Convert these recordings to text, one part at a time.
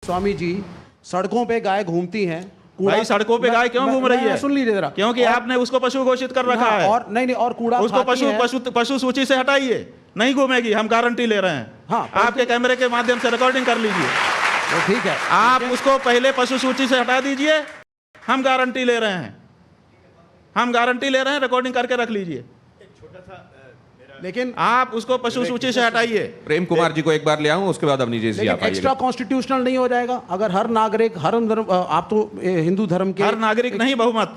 स्वामी जी, सड़कों पे गाय घूमती हैं। भाई सड़कों पे गाय क्यों घूम रही है? सुन लीजिए जरा। क्योंकि आपने उसको पशु घोषित कर रखा है। और नहीं और कूड़ा उसको पशु सूची से हटाइए, नहीं घूमेगी, हम गारंटी ले रहे हैं। हाँ, आपके कैमरे के माध्यम से रिकॉर्डिंग कर लीजिए। तो ठीक है, आप उसको पहले पशु सूची से हटा दीजिए, हम गारंटी ले रहे हैं, हम गारंटी ले रहे हैं, रिकॉर्डिंग करके रख लीजिए। लेकिन आप उसको पशु सूची से हटाइए। प्रेम कुमार जी को एक बार ले आऊं, उसके बाद अवनीश जी आप आइए। एक्स्ट्रा कॉन्स्टिट्यूशनल नहीं हो जाएगा अगर हर नागरिक, हर आप तो हिंदू धर्म के हर नागरिक नहीं, बहुमत।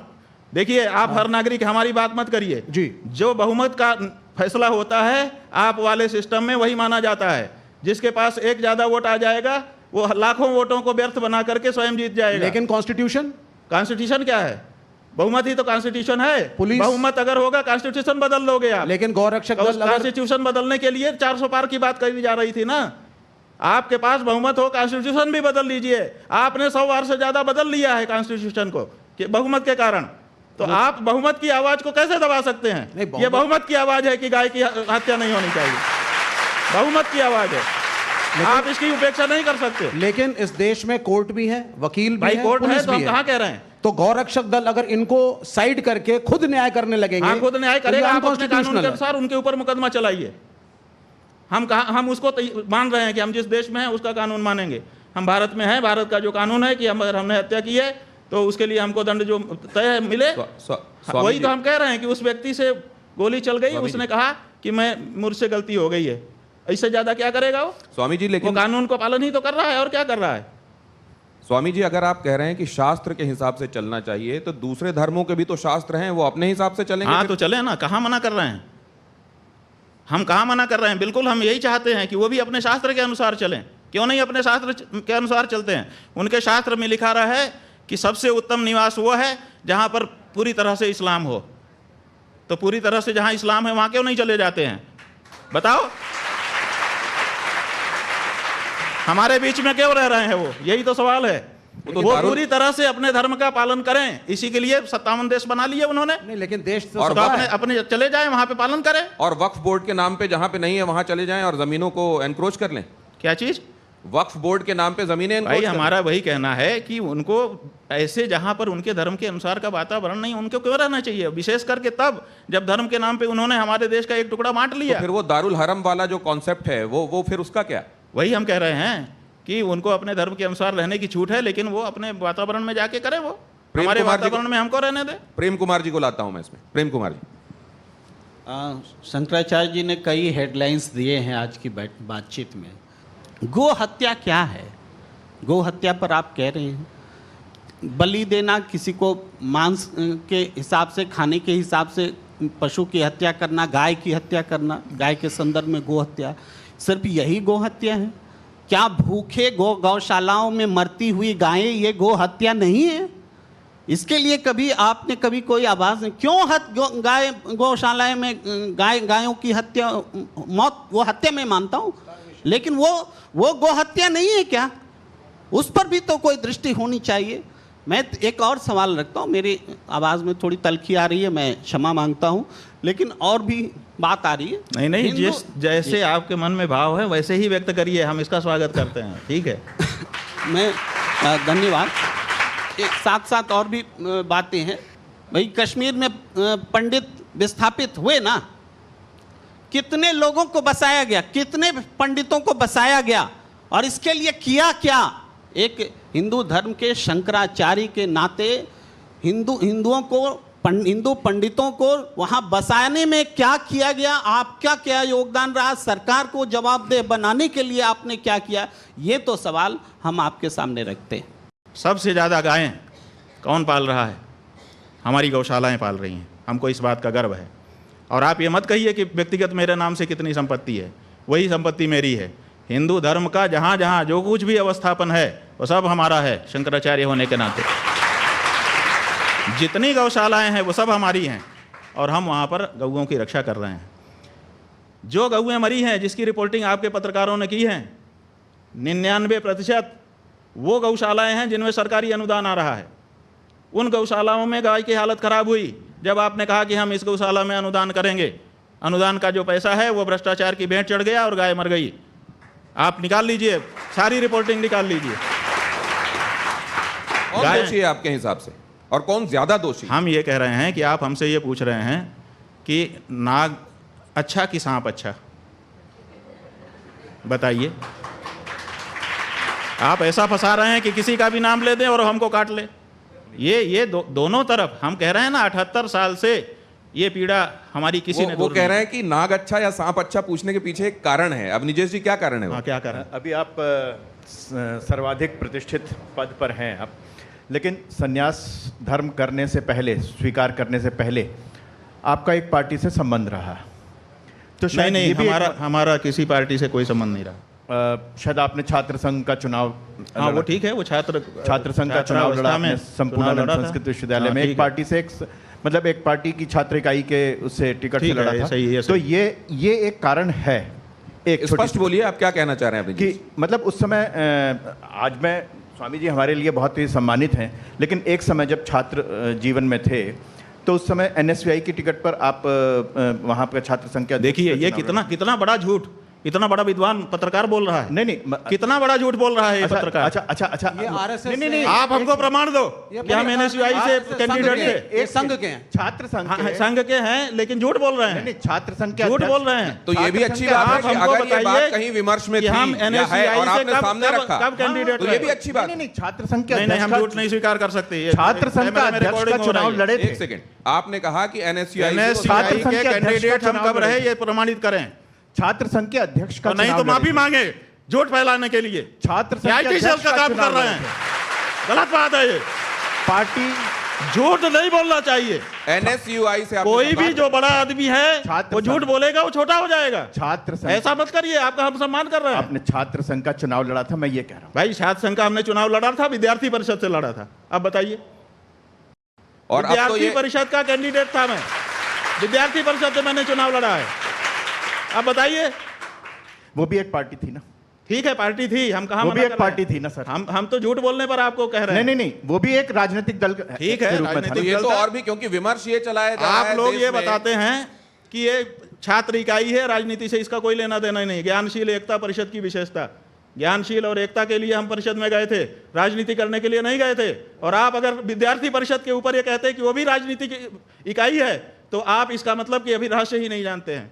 देखिए, आप हर नागरिक, हमारी बात मत करिए जी। जो बहुमत का फैसला होता है आप वाले सिस्टम में, वही माना जाता है। जिसके पास एक ज्यादा वोट आ जाएगा वो लाखों वोटों को व्यर्थ बना करके स्वयं जीत जाएगा। लेकिन कॉन्स्टिट्यूशन क्या है? बहुमत ही तो कॉन्स्टिट्यूशन है। पुलिस, बहुमत अगर होगा कॉन्स्टिट्यूशन बदल लोगे आप। लेकिन गौरक्षक दल, कॉन्स्टिट्यूशन बदलने के लिए 400 पार की बात कही जा रही थी ना। आपके पास बहुमत हो, कॉन्स्टिट्यूशन भी बदल लीजिए। आपने 100 बार से ज्यादा बदल लिया है कॉन्स्टिट्यूशन को बहुमत के कारण। तो आप बहुमत की आवाज को कैसे दबा सकते हैं? ये बहुमत की आवाज है कि गाय की हत्या नहीं होनी चाहिए, बहुमत की आवाज है। आप इसकी उपेक्षा नहीं कर सकते। लेकिन इस देश में कोर्ट भी है, वकील भी है, कोर्ट है, पुलिस तो भी हम है। कहाँ कह रहे हैं? तो गौरक्षक दल अगर इनको साइड करके खुद न्याय करने लगेंगे, हाँ, खुद न्याय करेगा। आप अपने कानून के है। अनुसार उनके ऊपर मुकदमा चलाइए। हम उसको मान रहे हैं कि हम जिस देश में हैं उसका कानून मानेंगे। हम भारत में हैं, भारत का जो कानून है कि अगर हमने हत्या की है तो उसके लिए हमको दंड जो तय मिले, वही तो हम कह रहे हैं कि उस व्यक्ति से गोली चल गई, उसने कहा कि मुझसे गलती हो गई है, इससे ज्यादा क्या करेगा वो? स्वामी जी, लेकिन वो कानून को पालन ही तो कर रहा है, और क्या कर रहा है? स्वामी जी, अगर आप कह रहे हैं कि शास्त्र के हिसाब से चलना चाहिए, तो दूसरे धर्मों के भी तो शास्त्र हैं, वो अपने हिसाब से चलेंगे। हाँ, तो चले ना, कहाँ मना कर रहे हैं हम? कहाँ मना कर रहे हैं? बिल्कुल हम यही चाहते हैं कि वो भी अपने शास्त्र के अनुसार चलें। क्यों नहीं अपने शास्त्र के अनुसार चलते हैं? उनके शास्त्र में लिखा रहा है कि सबसे उत्तम निवास वो है जहाँ पर पूरी तरह से इस्लाम हो। तो पूरी तरह से जहाँ इस्लाम है वहाँ क्यों नहीं चले जाते हैं? बताओ, हमारे बीच में क्यों रह रहे हैं वो? यही तो सवाल है। वो पूरी तरह से अपने धर्म का पालन करें, इसी के लिए 57 देश बना लिए उन्होंने। नहीं, लेकिन देश तो और अपने चले जाएं, वहां पे पालन करें। और वक्फ बोर्ड के नाम पे जहां पे नहीं है वहां चले जाएं और जमीनों को एनक्रोच कर लें। क्या चीज? वक्फ बोर्ड के नाम पे जमीनें। भाई हमारा वही कहना है कि उनको ऐसे जहां पर उनके धर्म के अनुसार का वातावरण नहीं, उनको क्यों रहना चाहिए? विशेष करके तब जब धर्म के नाम पे उन्होंने हमारे देश का एक टुकड़ा बांट लिया। तो फिर वो दारुल हरम वाला जो कॉन्सेप्ट है वो फिर उसका क्या? वही हम कह रहे हैं कि उनको अपने धर्म के अनुसार रहने की छूट है, लेकिन वो अपने वातावरण में जाके करे। वो हमारे वातावरण में हमको रहने दे। प्रेम कुमार जी को लाता हूं मैं इसमें। प्रेम कुमार जी, शंकराचार्य जी ने कई हेडलाइंस दिए हैं आज की बातचीत में। गो हत्या क्या है? गो हत्या पर आप कह रहे हैं बलि देना, किसी को मांस के हिसाब से, खाने के हिसाब से पशु की हत्या करना, गाय की हत्या करना, गाय के संदर्भ में गो हत्या, सिर्फ यही गो हत्या है क्या? भूखे गौशालाओं में मरती हुई गायें ये गो हत्या नहीं है? इसके लिए कभी आपने कोई आवाज़ नहीं? क्यों गाय गौशालाएं में गायों की हत्या, मौत, वो हत्या मैं मानता हूँ, लेकिन वो गो हत्या नहीं है क्या? उस पर भी तो कोई दृष्टि होनी चाहिए। मैं एक और सवाल रखता हूँ, मेरी आवाज़ में थोड़ी तलखी आ रही है, मैं क्षमा मांगता हूँ, लेकिन और भी बात आ रही है। नहीं, जैसे आपके मन में भाव है वैसे ही व्यक्त करिए, हम इसका स्वागत करते हैं। ठीक है मैं धन्यवाद। एक साथ साथ और भी बातें हैं भाई। कश्मीर में पंडित विस्थापित हुए ना, कितने लोगों को बसाया गया, कितने पंडितों को बसाया गया, और इसके लिए किया क्या? एक हिंदू धर्म के शंकराचार्य के नाते हिंदू पंडितों को वहाँ बसाने में क्या किया गया? आपका क्या योगदान रहा? सरकार को जवाबदेह बनाने के लिए आपने क्या किया? ये तो सवाल हम आपके सामने रखते हैं। सबसे ज़्यादा गायें कौन पाल रहा है? हमारी गौशालाएं पाल रही हैं। हमको इस बात का गर्व है। और आप ये मत कहिए कि व्यक्तिगत मेरे नाम से कितनी संपत्ति है, वही संपत्ति मेरी है। हिंदू धर्म का जहाँ जहाँ जो कुछ भी अवस्थापन है वो सब हमारा है, शंकराचार्य होने के नाते। जितनी गौशालाएं हैं वो सब हमारी हैं, और हम वहाँ पर गौओं की रक्षा कर रहे हैं। जो गौएं मरी हैं, जिसकी रिपोर्टिंग आपके पत्रकारों ने की है, 99% वो गौशालाएं हैं जिनमें सरकारी अनुदान आ रहा है। उन गौशालाओं में गाय की हालत खराब हुई जब आपने कहा कि हम इस गौशाला में अनुदान करेंगे। अनुदान का जो पैसा है वो भ्रष्टाचार की भेंट चढ़ गया और गाय मर गई। आप निकाल लीजिए, सारी रिपोर्टिंग निकाल लीजिए। कौन दोषी है आपके हिसाब से और कौन ज्यादा दोषी? हम ये कह रहे हैं कि आप हमसे ये पूछ रहे हैं कि नाग अच्छा कि सांप अच्छा, बताइए। आप ऐसा फंसा रहे हैं कि किसी का भी नाम ले दें और हमको काट ले। ये दोनों तरफ हम कह रहे हैं ना, 78 साल से ये पीड़ा हमारी किसी ने वो कह रहे हैं कि नाग अच्छा या सांप अच्छा पूछने के पीछे एक कारण है। अब निजेश जी क्या कारण है वो? हाँ, क्या कारण? अभी आप सर्वाधिक प्रतिष्ठित पद पर हैं आप, लेकिन संन्यास धर्म करने से पहले, स्वीकार करने से पहले आपका एक पार्टी से संबंध रहा, तो शायद नहीं, ये भी हमारा किसी पार्टी से कोई संबंध नहीं रहा। शायद आपने छात्र संघ का चुनाव, हाँ वो ठीक है, वो छात्र संघ का चुनाव लड़ा आपने संपूर्ण संस्कृत विश्वविद्यालय में, एक पार्टी से मतलब एक पार्टी की छात्र इकाई के उससे टिकट से लड़ा था। तो ये एक कारण है। एक स्पष्ट बोलिए, आप क्या कहना चाह रहे हैं कि मतलब उस समय, आज मैं, स्वामी जी हमारे लिए बहुत ही सम्मानित हैं, लेकिन एक समय जब छात्र जीवन में थे तो उस समय एनएसयूआई की टिकट पर आप वहां पर छात्र संघ के, देखिए ये कितना बड़ा झूठ, इतना बड़ा विद्वान पत्रकार बोल रहा है। नहीं, कितना बड़ा झूठ बोल रहा है ये पत्रकार। अच्छा, ये आरएसएस नहीं, आप हमको प्रमाण दो कि हम एनएसयूआई से कैंडिडेट थे। एक संघ के हैं, छात्र संघ संघ के हैं, लेकिन झूठ बोल रहे हैं। नहीं, छात्र संघ के झूठ बोल रहे हैं। तो ये भी अच्छी बात है कि अगर ये बात कहीं विमर्श में थी हम है और आपने सामने रखा, कब कैंडिडेट, तो ये भी अच्छी बात। नहीं, छात्र संघ के नहीं, हम झूठ नहीं स्वीकार कर सकते। छात्र संघ का अध्यक्ष का चुनाव लड़े थे। एक सेकंड, आपने कहा कि एनएसयूआई के कैंडिडेट हम कब रहे, ये प्रमाणित करें। छात्र संघ के अध्यक्ष का नहीं तो माफी मांगे झूठ फैलाने के लिए। छात्र संघ आईटी सेल का काम कर रहे हैं, गलत बात है ये। पार्टी झूठ नहीं बोलना चाहिए। एनएसयूआई से कोई भी जो बड़ा आदमी है वो झूठ बोलेगा, वो छोटा हो जाएगा। छात्र संघ, ऐसा मत करिए, आपका हम सम्मान कर रहे हैं। आपने छात्र संघ का चुनाव लड़ा था, मैं ये कह रहा हूं। भाई छात्र संघ का हमने चुनाव लड़ा था, विद्यार्थी परिषद से लड़ा था। अब बताइए, और विद्यार्थी परिषद का कैंडिडेट था मैं, विद्यार्थी परिषद से मैंने चुनाव लड़ा है। अब बताइए, वो भी एक पार्टी थी ना? ठीक है, पार्टी थी, हम कहा वो भी एक पार्टी थी ना सर? हम तो झूठ बोलने पर आपको कह रहे हैं। नहीं, वो भी एक राजनीतिक दल ठीक है, तो ये तो और भी, क्योंकि विमर्श ये चलाया जा रहा है, आप लोग ये बताते हैं कि ये छात्र इकाई है, राजनीति से इसका कोई लेना देना नहीं। ज्ञानशील एकता परिषद की विशेषता, ज्ञानशील और एकता के लिए हम परिषद में गए थे, राजनीति करने के लिए नहीं गए थे। और आप अगर विद्यार्थी परिषद के ऊपर ये कहते हैं कि वो भी राजनीति की इकाई है, तो आप इसका मतलब कि अभी रहस्य ही नहीं जानते हैं।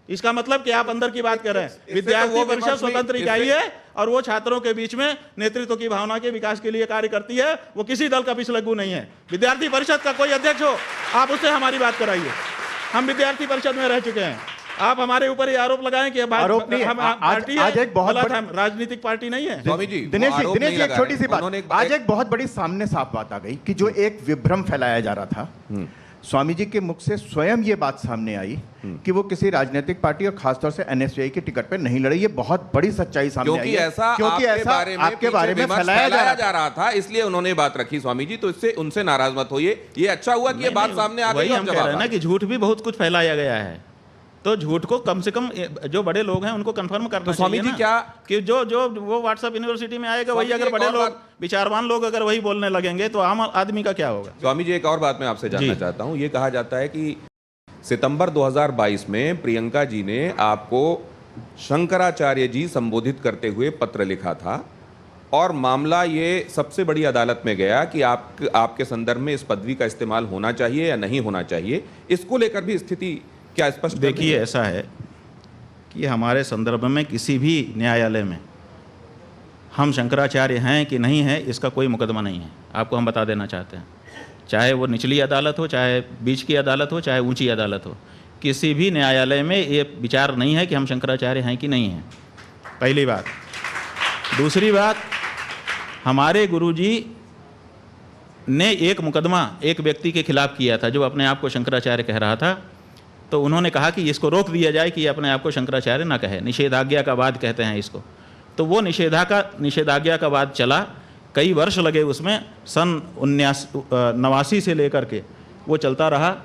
इसका मतलब कि आप अंदर की बात कर रहे हैं। विद्यार्थी परिषद स्वतंत्र इकाई है और वो छात्रों के बीच में नेतृत्व की भावना के विकास के लिए कार्य करती है। वो किसी दल का पिछलग्गू नहीं है। विद्यार्थी परिषद का कोई अध्यक्ष हो, आप उससे हमारी बात कराइए। हम विद्यार्थी परिषद में रह चुके हैं। आप हमारे ऊपर ये आरोप लगाएं कि आरोप नहीं, आज एक बहुत राजनीतिक पार्टी नहीं है। स्वामी जी, दिनेश जी एक छोटी सी बात, आज एक बहुत बड़ी सामने साफ बात आ गई कि जो एक विभ्रम फैलाया जा रहा था, स्वामी जी के मुख से स्वयं ये बात सामने आई कि वो किसी राजनीतिक पार्टी और खासतौर से एनएसयूआई की टिकट पे नहीं लड़े। ये बहुत बड़ी सच्चाई सामने आई है, क्योंकि ऐसा आपके बारे में फैलाया जा रहा था, इसलिए उन्होंने बात रखी। स्वामी जी, तो इससे उनसे नाराज मत होइए, ये अच्छा हुआ कि ये बात सामने आ गई। हम कह रहे हैं ना कि झूठ भी बहुत कुछ फैलाया गया है, तो झूठ को कम से कम जो बड़े लोग हैं उनको कंफर्म करना चाहिए। स्वामी जी क्या कि जो वो व्हाट्सएप यूनिवर्सिटी में आएगा वही, अगर बड़े लोग, विचारवान लोग अगर वही बोलने लगेंगे तो आम आदमी का क्या होगा? स्वामी जी, एक और बात मैं आपसे जानना चाहता हूं। ये कहा जाता है कि सितंबर 2022 में प्रियंका जी ने आपको शंकराचार्य जी संबोधित करते हुए पत्र लिखा था और मामला ये सबसे बड़ी अदालत में गया कि आपके संदर्भ में इस पदवी का इस्तेमाल होना चाहिए या नहीं होना चाहिए। इसको लेकर भी स्थिति क्या स्पष्ट? देखिए, ऐसा है कि हमारे संदर्भ में किसी भी न्यायालय में हम शंकराचार्य हैं कि नहीं है, इसका कोई मुकदमा नहीं है। आपको हम बता देना चाहते हैं, चाहे वो निचली अदालत हो, चाहे बीच की अदालत हो, चाहे ऊंची अदालत हो, किसी भी न्यायालय में ये विचार नहीं है कि हम शंकराचार्य हैं कि नहीं हैं। पहली बात। दूसरी बात, हमारे गुरुजी ने एक मुकदमा एक व्यक्ति के खिलाफ किया था जो अपने आप को शंकराचार्य कह रहा था, तो उन्होंने कहा कि इसको रोक दिया जाए कि ये अपने आप को शंकराचार्य ना कहे। निषेधाज्ञा का वाद कहते हैं इसको। तो वो निषेधाज्ञा का वाद चला, कई वर्ष लगे उसमें, सन 1989 से लेकर के वो चलता रहा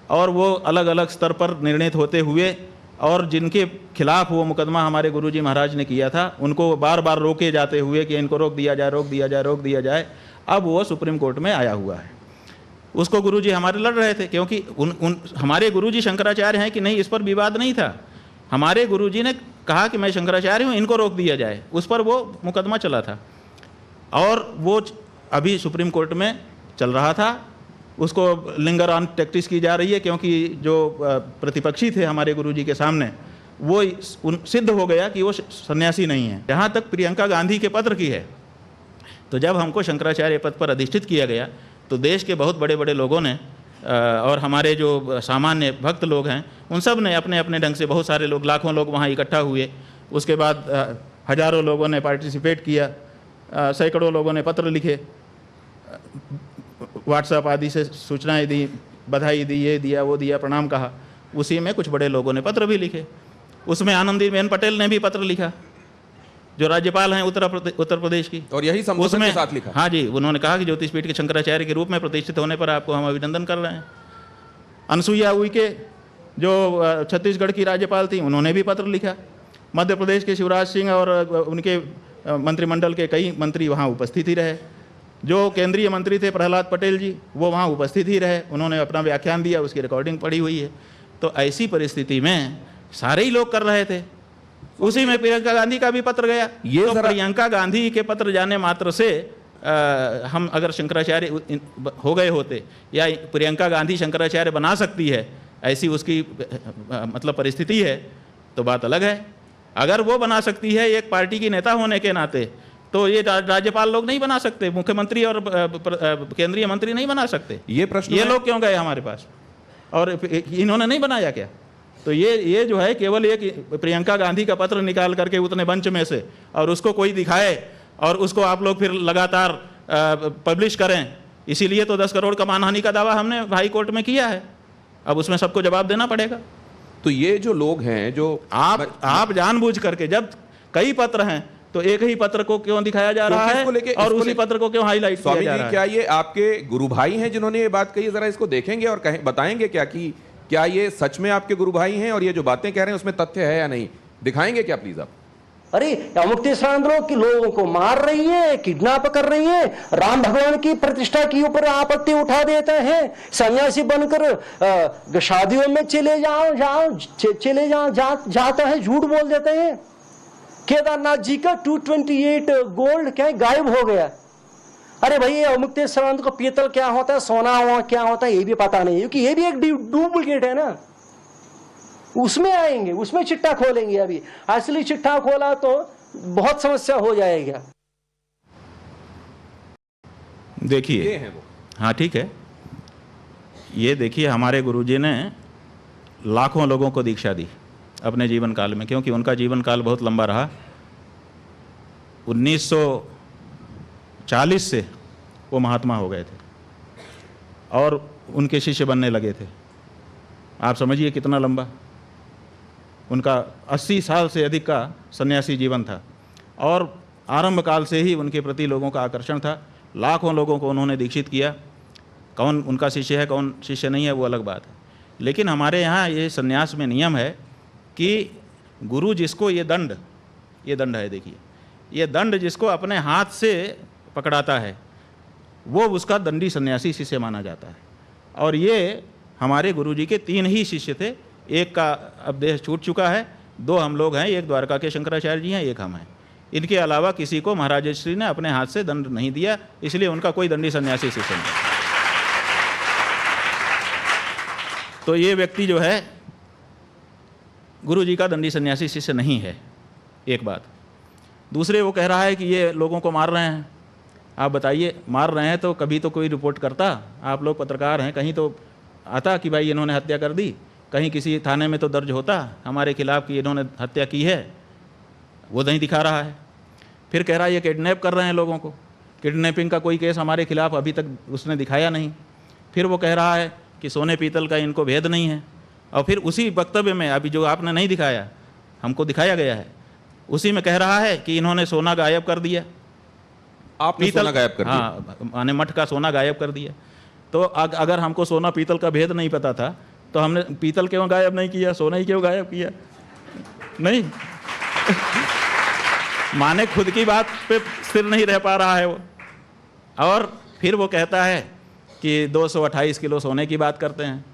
और वो अलग अलग स्तर पर निर्णित होते हुए, और जिनके खिलाफ वो मुकदमा हमारे गुरुजी महाराज ने किया था उनको बार बार रोके जाते हुए कि इनको रोक दिया जाए, रोक दिया जाए, रोक दिया जाए। अब वो सुप्रीम कोर्ट में आया हुआ है। उसको गुरुजी हमारे लड़ रहे थे क्योंकि हमारे गुरुजी शंकराचार्य हैं कि नहीं, इस पर विवाद नहीं था। हमारे गुरुजी ने कहा कि मैं शंकराचार्य हूँ, इनको रोक दिया जाए, उस पर वो मुकदमा चला था। और वो अभी सुप्रीम कोर्ट में चल रहा था, उसको लिंगर ऑन टैक्टिस की जा रही है, क्योंकि जो प्रतिपक्षी थे हमारे गुरुजी के सामने वो सिद्ध हो गया कि वो सन्यासी नहीं है। जहाँ तक प्रियंका गांधी के पत्र की है, तो जब हमको शंकराचार्य पद पर अधिष्ठित किया गया तो देश के बहुत बड़े बड़े लोगों ने और हमारे जो सामान्य भक्त लोग हैं उन सब ने अपने अपने ढंग से, बहुत सारे लोग, लाखों लोग वहाँ इकट्ठा हुए। उसके बाद हजारों लोगों ने पार्टिसिपेट किया, सैकड़ों लोगों ने पत्र लिखे, व्हाट्सएप आदि से सूचनाएं दी, बधाई दी, ये दिया वो दिया, प्रणाम कहा। उसी में कुछ बड़े लोगों ने पत्र भी लिखे। उसमें आनंदीबेन पटेल ने भी पत्र लिखा, जो राज्यपाल हैं उत्तर प्रदेश की, और यही संबोधन के साथ लिखा। हाँ जी, उन्होंने कहा कि ज्योतिषपीठ के शंकराचार्य के रूप में प्रतिष्ठित होने पर आपको हम अभिनंदन कर रहे हैं। अनसुईया उइके जो छत्तीसगढ़ की राज्यपाल थी, उन्होंने भी पत्र लिखा। मध्य प्रदेश के शिवराज सिंह और उनके मंत्रिमंडल के कई मंत्री वहाँ उपस्थित ही रहे। जो केंद्रीय मंत्री थे प्रहलाद पटेल जी, वो वहाँ उपस्थित ही रहे, उन्होंने अपना व्याख्यान दिया, उसकी रिकॉर्डिंग पड़ी हुई है। तो ऐसी परिस्थिति में सारे ही लोग कर रहे थे। उसी में प्रियंका गांधी का भी पत्र गया। ये तो प्रियंका गांधी के पत्र जाने मात्र से हम अगर शंकराचार्य हो गए होते या प्रियंका गांधी शंकराचार्य बना सकती है, ऐसी उसकी मतलब परिस्थिति है, तो बात अलग है। अगर वो बना सकती है एक पार्टी की नेता होने के नाते, तो ये राज्यपाल लोग नहीं बना सकते, मुख्यमंत्री और केंद्रीय मंत्री नहीं बना सकते। ये प्रश्न ये लोग क्यों गए हमारे पास और इन्होंने नहीं बनाया क्या? तो ये जो है केवल एक प्रियंका गांधी का पत्र निकाल करके उतने बंच में से और उसको कोई दिखाए और उसको आप लोग फिर लगातार पब्लिश करें, इसीलिए तो 10 करोड़ का मानहानि का दावा हमने हाई कोर्ट में किया है। अब उसमें सबको जवाब देना पड़ेगा। तो ये जो लोग हैं जो आप जानबूझ करके, जब कई पत्र हैं तो एक ही पत्र को क्यों दिखाया जा रहा है और उसी पत्र को क्यों हाईलाइट किया जा रहा है? क्या ये आपके गुरु भाई हैं जिन्होंने ये बात कही? जरा इसको देखेंगे और बताएंगे क्या कि क्या ये सच में आपके गुरु भाई हैं और ये जो बातें कह रहे हैं उसमें तथ्य है या नहीं? दिखाएंगे क्या प्लीज आप? अरे अमुक्तेश्वरांध्रों के लोगों को मार रही है, किडनैप कर रही है, राम भगवान की प्रतिष्ठा के ऊपर आपत्ति उठा देते हैं, सन्यासी बनकर शादियों में चले जाता है, झूठ बोल देते हैं। केदारनाथ जी का 228 गोल्ड क्या गायब हो गया। अरे भाई अमुक्तेश्वरांध्र को पीतल क्या होता है, सोना क्या होता है, ये भी पता नहीं, क्योंकि ये भी एक डुप्लीकेट है ना। उसमें आएंगे, उसमें चिट्ठा खोलेंगे। अभी असली चिट्ठा खोला तो बहुत समस्या हो जाएगा। देखिए, हाँ ठीक है, ये देखिए हमारे गुरुजी ने लाखों लोगों को दीक्षा दी अपने जीवन काल में, क्योंकि उनका जीवन काल बहुत लंबा रहा। 1940 से वो महात्मा हो गए थे और उनके शिष्य बनने लगे थे। आप समझिए कितना लंबा। उनका 80 साल से अधिक का सन्यासी जीवन था और आरंभ काल से ही उनके प्रति लोगों का आकर्षण था। लाखों लोगों को उन्होंने दीक्षित किया। कौन उनका शिष्य है, कौन शिष्य नहीं है, वो अलग बात है। लेकिन हमारे यहाँ ये सन्यास में नियम है कि गुरु जिसको ये दंड है, देखिए ये दंड जिसको अपने हाथ से पकड़ाता है वो उसका दंडी सन्यासी शिष्य माना जाता है। और ये हमारे गुरुजी के 3 ही शिष्य थे। एक का अब देह छूट चुका है, 2 हम लोग हैं, एक द्वारका के शंकराचार्य जी हैं, एक हम हैं। इनके अलावा किसी को महाराज श्री ने अपने हाथ से दंड नहीं दिया, इसलिए उनका कोई दंडी सन्यासी शिष्य नहीं। तो ये व्यक्ति जो है गुरुजी का दंडी सन्यासी शिष्य नहीं है, एक बात। दूसरे वो कह रहा है कि ये लोगों को मार रहे हैं। आप बताइए, मार रहे हैं तो कभी तो कोई रिपोर्ट करता? आप लोग पत्रकार हैं, कहीं तो आता कि भाई इन्होंने हत्या कर दी, कहीं किसी थाने में तो दर्ज होता हमारे खिलाफ कि इन्होंने हत्या की है, वो नहीं दिखा रहा है। फिर कह रहा है ये किडनैप कर रहे हैं लोगों को, किडनैपिंग का कोई केस हमारे खिलाफ अभी तक उसने दिखाया नहीं। फिर वो कह रहा है कि सोने पीतल का इनको भेद नहीं है। और फिर उसी वक्तव्य में, अभी जो आपने नहीं दिखाया, हमको दिखाया गया है, उसी में कह रहा है कि इन्होंने सोना गायब कर दिया। आपने सोना गायब कर दिया? हाँ, माने मठ का सोना गायब कर दिया। तो अगर हमको सोना पीतल का भेद नहीं पता था तो हमने पीतल क्यों गायब नहीं किया, सोना ही क्यों गायब किया? नहीं माने खुद की बात पे स्थिर नहीं रह पा रहा है वो। और फिर वो कहता है कि 228 किलो सोने की बात करते हैं।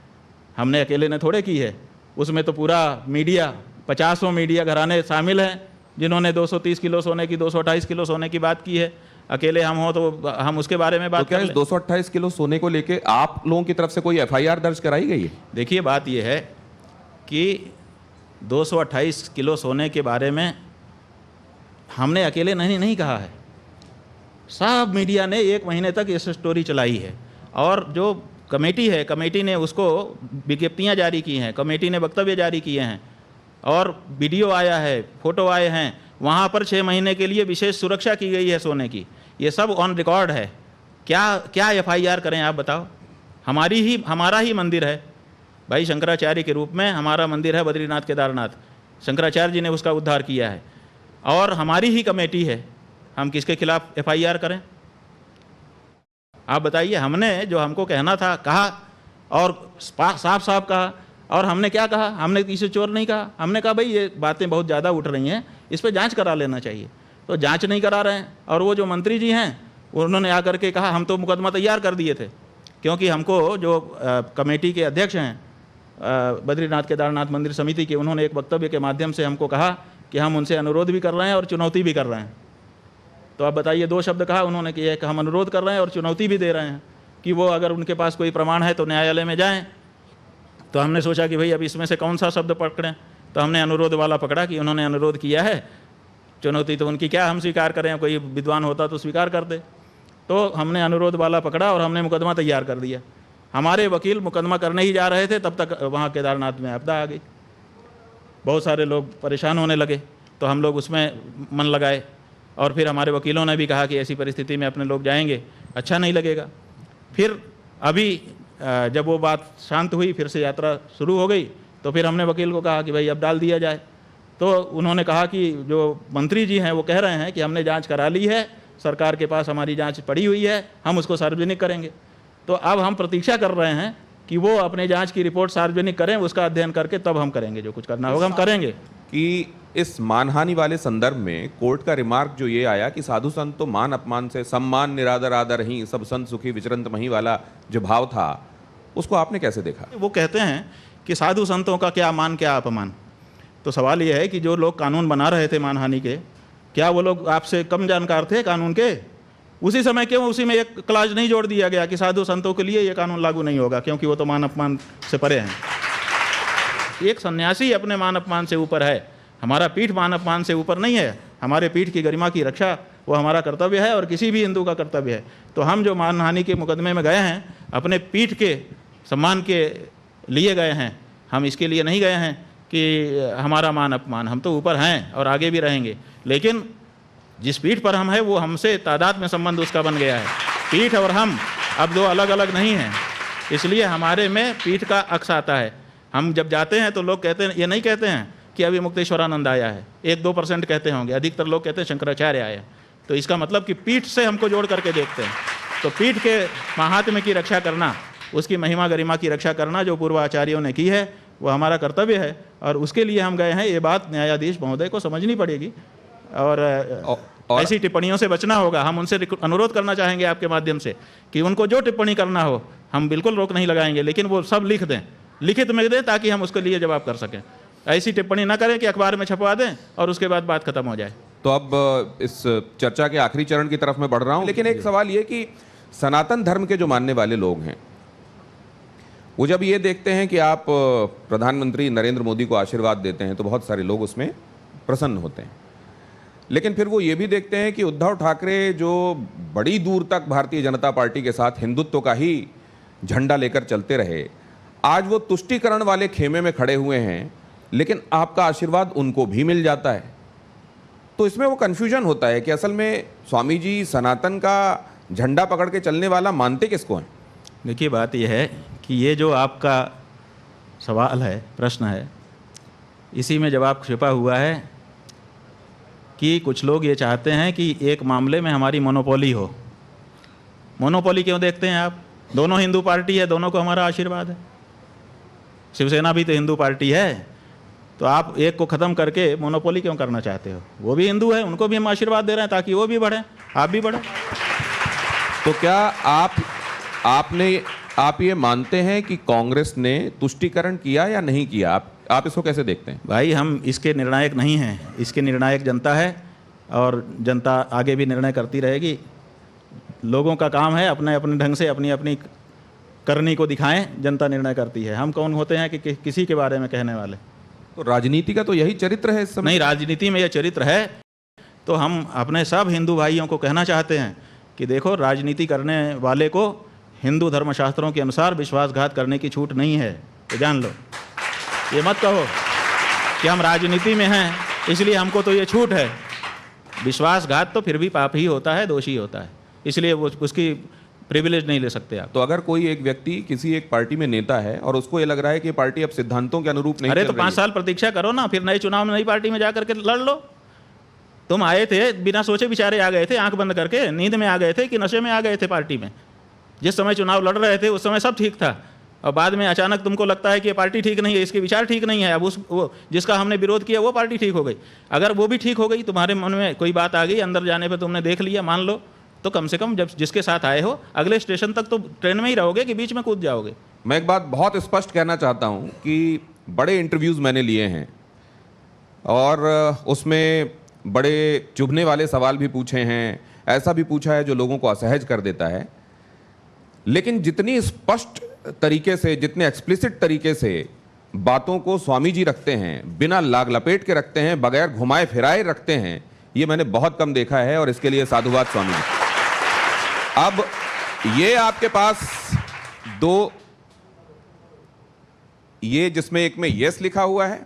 हमने अकेले ने थोड़े की है, उसमें तो पूरा मीडिया, 50 मीडिया घराने शामिल हैं जिन्होंने 230 किलो सोने की, 228 किलो सोने की बात की है। अकेले हम हो तो हम उसके बारे में तो बात क्या कर इस लें। 228 किलो सोने को लेके आप लोगों की तरफ से कोई एफआईआर दर्ज कराई गई है? देखिए, बात यह है कि 228 किलो सोने के बारे में हमने अकेले नहीं कहा है। सब मीडिया ने 1 महीने तक इस स्टोरी चलाई है, और जो कमेटी है, कमेटी ने उसको विज्ञप्तियां जारी की हैं, कमेटी ने वक्तव्य जारी किए हैं, और वीडियो आया है, फोटो आए हैं। वहाँ पर 6 महीने के लिए विशेष सुरक्षा की गई है सोने की। ये सब ऑन रिकॉर्ड है। क्या एफआईआर करें आप बताओ? हमारा ही मंदिर है भाई, शंकराचार्य के रूप में हमारा मंदिर है बद्रीनाथ केदारनाथ। शंकराचार्य जी ने उसका उद्धार किया है, और हमारी ही कमेटी है। हम किसके खिलाफ एफआईआर करें? आप बताइए। हमने जो हमको कहना था कहा, और साफ साफ कहा। और हमने क्या कहा? हमने किसी चोर नहीं कहा। हमने कहा भाई ये बातें बहुत ज़्यादा उठ रही हैं, इस पर जांच करा लेना चाहिए। तो जांच नहीं करा रहे हैं। और वो जो मंत्री जी हैं उन्होंने आकर के कहा हम तो मुकदमा तैयार कर दिए थे, क्योंकि हमको जो कमेटी के अध्यक्ष हैं बद्रीनाथ केदारनाथ मंदिर समिति के, उन्होंने एक वक्तव्य के माध्यम से हमको कहा कि हम उनसे अनुरोध भी कर रहे हैं और चुनौती भी कर रहे हैं। तो आप बताइए, 2 शब्द कहा उन्होंने कि एक हम अनुरोध कर रहे हैं और चुनौती भी दे रहे हैं कि वो अगर उनके पास कोई प्रमाण है तो न्यायालय में जाएं। तो हमने सोचा कि भाई अब इसमें से कौन सा शब्द पकड़ें, तो हमने अनुरोध वाला पकड़ा कि उन्होंने अनुरोध किया है, चुनौती तो उनकी क्या हम स्वीकार करें, कोई विद्वान होता तो स्वीकार कर दे। तो हमने अनुरोध वाला पकड़ा और हमने मुकदमा तैयार कर दिया। हमारे वकील मुकदमा करने ही जा रहे थे, तब तक वहाँ केदारनाथ में आपदा आ गई। बहुत सारे लोग परेशान होने लगे, तो हम लोग उसमें मन लगाए, और फिर हमारे वकीलों ने भी कहा कि ऐसी परिस्थिति में अपने लोग जाएंगे अच्छा नहीं लगेगा। फिर अभी जब वो बात शांत हुई, फिर से यात्रा शुरू हो गई, तो फिर हमने वकील को कहा कि भाई अब डाल दिया जाए। तो उन्होंने कहा कि जो मंत्री जी हैं वो कह रहे हैं कि हमने जांच करा ली है, सरकार के पास हमारी जांच पड़ी हुई है, हम उसको सार्वजनिक करेंगे। तो अब हम प्रतीक्षा कर रहे हैं कि वो अपने जांच की रिपोर्ट सार्वजनिक करें, उसका अध्ययन करके तब हम करेंगे, जो कुछ करना होगा हम करेंगे। कि इस मानहानि वाले संदर्भ में कोर्ट का रिमार्क जो ये आया कि साधु संत तो मान अपमान से सम्मान निरादर आदर ही, सब संत सुखी विचरंत मही वाला जो भाव था, उसको आपने कैसे देखा? वो कहते हैं कि साधु संतों का क्या मान क्या अपमान। तो सवाल ये है कि जो लोग कानून बना रहे थे मानहानि के, क्या वो लोग आपसे कम जानकार थे कानून के? उसी समय क्यों उसी में एक क्लाज नहीं जोड़ दिया गया कि साधु संतों के लिए ये कानून लागू नहीं होगा, क्योंकि वो तो मान अपमान से परे हैं। एक सन्यासी अपने मान अपमान से ऊपर है, हमारा पीठ मान अपमान से ऊपर नहीं है। हमारे पीठ की गरिमा की रक्षा वो हमारा कर्तव्य है, और किसी भी हिंदू का कर्तव्य है। तो हम जो मानहानि के मुकदमे में गए हैं, अपने पीठ के सम्मान के लिए गए हैं, हम इसके लिए नहीं गए हैं कि हमारा मान अपमान। हम तो ऊपर हैं और आगे भी रहेंगे, लेकिन जिस पीठ पर हम हैं वो हमसे तादाद में संबंध उसका बन गया है। पीठ और हम अब 2 अलग अलग नहीं हैं, इसलिए हमारे में पीठ का अक्स आता है। हम जब जाते हैं तो लोग कहते हैं, ये नहीं कहते हैं कि अभी मुक्तेश्वरानंद आया है, 1-2% कहते होंगे, अधिकतर लोग कहते हैं शंकराचार्य आया। तो इसका मतलब कि पीठ से हमको जोड़ करके देखते हैं। तो पीठ के महात्म्य की रक्षा करना, उसकी महिमा गरिमा की रक्षा करना जो पूर्व आचार्यों ने की है, वो हमारा कर्तव्य है, और उसके लिए हम गए हैं। ये बात न्यायाधीश महोदय को समझनी पड़ेगी, और ऐसी टिप्पणियों से बचना होगा। हम उनसे अनुरोध करना चाहेंगे आपके माध्यम से कि उनको जो टिप्पणी करना हो हम बिल्कुल रोक नहीं लगाएंगे, लेकिन वो सब लिख दें, लिखित में दें, ताकि हम उसके लिए जवाब कर सकें। ऐसी टिप्पणी ना करें कि अखबार में छपवा दें और उसके बाद बात खत्म हो जाए। तो अब इस चर्चा के आखिरी चरण की तरफ मैं बढ़ रहा हूं, लेकिन एक सवाल ये कि सनातन धर्म के जो मानने वाले लोग हैं, वो जब ये देखते हैं कि आप प्रधानमंत्री नरेंद्र मोदी को आशीर्वाद देते हैं, तो बहुत सारे लोग उसमें प्रसन्न होते हैं। लेकिन फिर वो ये भी देखते हैं कि उद्धव ठाकरे जो बड़ी दूर तक भारतीय जनता पार्टी के साथ हिंदुत्व का ही झंडा लेकर चलते रहे, आज वो तुष्टीकरण वाले खेमे में खड़े हुए हैं, लेकिन आपका आशीर्वाद उनको भी मिल जाता है। तो इसमें वो कन्फ्यूजन होता है कि असल में स्वामी जी सनातन का झंडा पकड़ के चलने वाला मानते किसको हैं? देखिए, बात यह है कि ये जो आपका सवाल है, प्रश्न है, इसी में जवाब छिपा हुआ है कि कुछ लोग ये चाहते हैं कि एक मामले में हमारी मोनोपोली हो। मोनोपोली क्यों देखते हैं आप? दोनों हिंदू पार्टी है, दोनों को हमारा आशीर्वाद है। शिवसेना भी तो हिंदू पार्टी है, तो आप एक को ख़त्म करके मोनोपोली क्यों करना चाहते हो? वो भी हिंदू है, उनको भी हम आशीर्वाद दे रहे हैं ताकि वो भी बढ़ें, आप भी बढ़ें। तो क्या आप ये मानते हैं कि कांग्रेस ने तुष्टीकरण किया या नहीं किया? आप इसको कैसे देखते हैं? भाई, हम इसके निर्णायक नहीं हैं, इसके निर्णायक जनता है, और जनता आगे भी निर्णय करती रहेगी। लोगों का काम है अपने अपने ढंग से अपनी अपनी करनी को दिखाएं, जनता निर्णय करती है। हम कौन होते हैं कि किसी के बारे में कहने वाले। तो राजनीति का तो यही चरित्र है इस समय। नहीं, राजनीति में यह चरित्र है तो हम अपने सब हिंदू भाइयों को कहना चाहते हैं कि देखो, राजनीति करने वाले को हिंदू धर्मशास्त्रों के अनुसार विश्वासघात करने की छूट नहीं है, तो जान लो। ये मत कहो कि हम राजनीति में हैं इसलिए हमको तो ये छूट है। विश्वासघात तो फिर भी पाप ही होता है, दोषी होता है, इसलिए वो उसकी प्रिविलेज नहीं ले सकते आप। तो अगर कोई एक व्यक्ति किसी एक पार्टी में नेता है और उसको ये लग रहा है कि पार्टी अब सिद्धांतों के अनुरूप नहीं, अरे तो 5 साल प्रतीक्षा करो ना, फिर नए चुनाव में नई पार्टी में जाकर के लड़ लो। तुम आए थे बिना सोचे विचारे आ गए थे, आंख बंद करके, नींद में आ गए थे कि नशे में आ गए थे पार्टी में। जिस समय चुनाव लड़ रहे थे उस समय सब ठीक था, और बाद में अचानक तुमको लगता है कि ये पार्टी ठीक नहीं है, इसके विचार ठीक नहीं है, अब वो जिसका हमने विरोध किया वो पार्टी ठीक हो गई। अगर वो भी ठीक हो गई, तुम्हारे मन में कोई बात आ गई, अंदर जाने पर तुमने देख लिया, मान लो, तो कम से कम जब जिसके साथ आए हो अगले स्टेशन तक तो ट्रेन में ही रहोगे कि बीच में कूद जाओगे। मैं एक बात बहुत स्पष्ट कहना चाहता हूं कि बड़े इंटरव्यूज मैंने लिए हैं और उसमें बड़े चुभने वाले सवाल भी पूछे हैं, ऐसा भी पूछा है जो लोगों को असहज कर देता है, लेकिन जितनी स्पष्ट तरीके से, जितने एक्सप्लिसिट तरीके से बातों को स्वामी जी रखते हैं, बिना लाग लपेट के रखते हैं, बगैर घुमाए फिराए रखते हैं, ये मैंने बहुत कम देखा है और इसके लिए साधुवाद स्वामी जी। अब ये आपके पास दो, ये जिसमें एक में यस लिखा हुआ है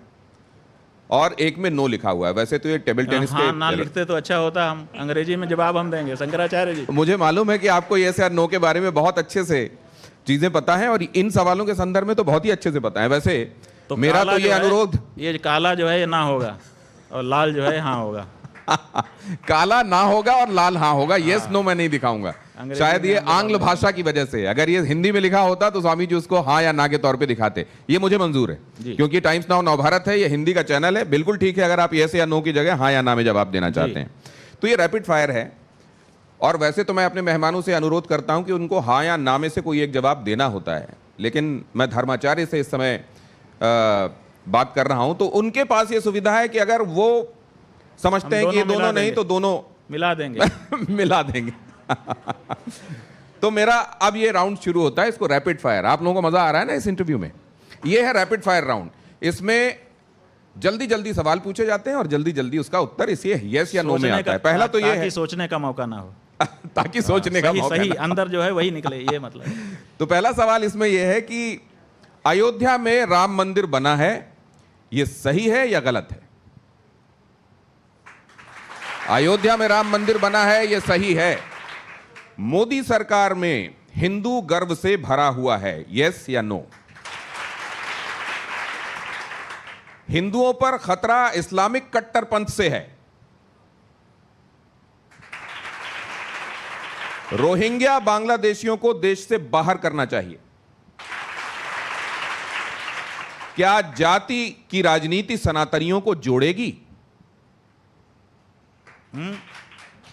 और एक में नो लिखा हुआ है। वैसे तो ये टेबल टेनिस हाँ, ना लिखते तो अच्छा होता, हम अंग्रेजी में जवाब हम देंगे। शंकराचार्य जी, मुझे मालूम है कि आपको यस या नो के बारे में बहुत अच्छे से चीजें पता है और इन सवालों के संदर्भ में तो बहुत ही अच्छे से पता है। वैसे तो मेरा तो ये अनुरोध, ये काला जो है ये ना होगा और लाल जो है हाँ होगा। काला ना होगा और लाल हाँ होगा। यस नो मैं नहीं दिखाऊंगा, शायद ये आंग्ल भाषा की वजह से। अगर ये हिंदी में लिखा होता तो स्वामी जी उसको हाँ या ना के तौर पे दिखाते। ये मुझे मंजूर है क्योंकि टाइम्स नाउ नवभारत है, ये हिंदी का चैनल है, बिल्कुल ठीक है अगर आप यस या नो की जगह हाँ या ना में जवाब देना चाहते हैं। तो ये रैपिड फायर है और वैसे तो मैं अपने मेहमानों से अनुरोध करता हूं कि उनको हाँ या ना में से कोई एक जवाब देना होता है, लेकिन मैं धर्माचार्य से इस समय बात कर रहा हूं तो उनके पास ये सुविधा है कि अगर वो समझते हैं कि ये दोनों नहीं तो दोनों मिला देंगे मिला देंगे। तो मेरा अब ये राउंड शुरू होता है, इसको रैपिड फायर। आप लोगों को मजा आ रहा है ना इस इंटरव्यू में? ये है रैपिड फायर राउंड। इसमें जल्दी जल्दी सवाल पूछे जाते हैं और जल्दी जल्दी उसका उत्तर इसे यस या नो में आता है। पहला तो ये है सोचने का मौका ना हो ताकि सोचने का मौका सही अंदर जो है वही निकले, ये मतलब। तो पहला सवाल इसमें यह है कि अयोध्या में राम मंदिर बना है, ये सही है या गलत है? अयोध्या में राम मंदिर बना है, ये सही है। मोदी सरकार में हिंदू गर्व से भरा हुआ है, यस या नो? हिंदुओं पर खतरा इस्लामिक कट्टरपंथ से है। रोहिंग्या बांग्लादेशियों को देश से बाहर करना चाहिए। क्या जाति की राजनीति सनातनियों को जोड़ेगी?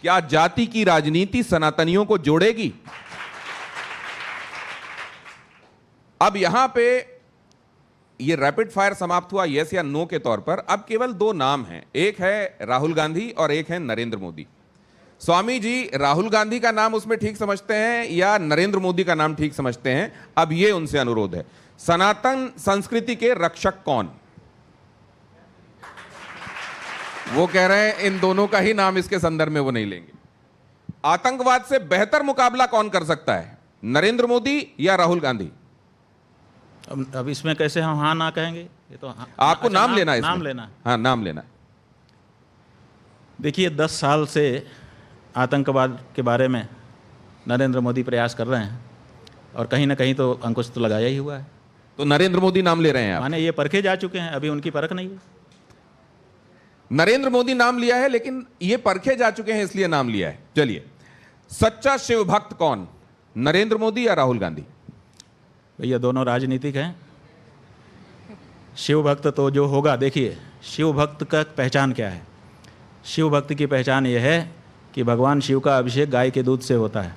क्या जाति की राजनीति सनातनियों को जोड़ेगी? अब यहां पे ये रैपिड फायर समाप्त हुआ यस या नो के तौर पर। अब केवल दो नाम हैं, एक है राहुल गांधी और एक है नरेंद्र मोदी। स्वामी जी राहुल गांधी का नाम उसमें ठीक समझते हैं या नरेंद्र मोदी का नाम ठीक समझते हैं? अब ये उनसे अनुरोध है, सनातन संस्कृति के रक्षक कौन? वो कह रहे हैं इन दोनों का ही नाम इसके संदर्भ में वो नहीं लेंगे। आतंकवाद से बेहतर मुकाबला कौन कर सकता है, नरेंद्र मोदी या राहुल गांधी? अब इसमें कैसे हम हाँ ना कहेंगे? ये तो आपको नाम लेना है, नाम लेना। हाँ नाम लेना। देखिए 10 साल से आतंकवाद के बारे में नरेंद्र मोदी प्रयास कर रहे हैं और कहीं ना कहीं तो अंकुश तो लगाया ही हुआ है। तो नरेंद्र मोदी नाम ले रहे हैं आप? माने ये परखे जा चुके हैं, अभी उनकी परख नहीं है। नरेंद्र मोदी नाम लिया है लेकिन ये परखे जा चुके हैं इसलिए नाम लिया है। चलिए, सच्चा शिव भक्त कौन, नरेंद्र मोदी या राहुल गांधी? भैया दोनों राजनीतिक हैं। शिव भक्त तो जो होगा, देखिए शिव भक्त का पहचान क्या है? शिव भक्त की पहचान यह है कि भगवान शिव का अभिषेक गाय के दूध से होता है।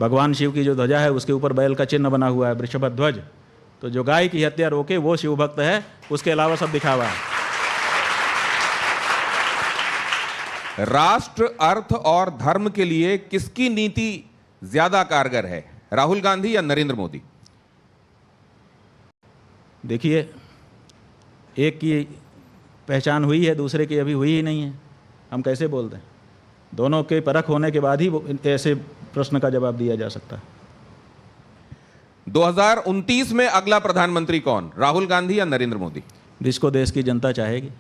भगवान शिव की जो ध्वजा है उसके ऊपर बैल का चिन्ह बना हुआ है, वृषभ ध्वज। तो जो गाय की हत्या रोके वो शिव भक्त है, उसके अलावा सब दिखावा है। राष्ट्र, अर्थ और धर्म के लिए किसकी नीति ज्यादा कारगर है, राहुल गांधी या नरेंद्र मोदी? देखिए, एक की पहचान हुई है, दूसरे की अभी हुई ही नहीं है, हम कैसे बोलते हैं? दोनों के परख होने के बाद ही ऐसे प्रश्न का जवाब दिया जा सकता है। 2029 में अगला प्रधानमंत्री कौन, राहुल गांधी या नरेंद्र मोदी? जिसको देश की जनता चाहेगी।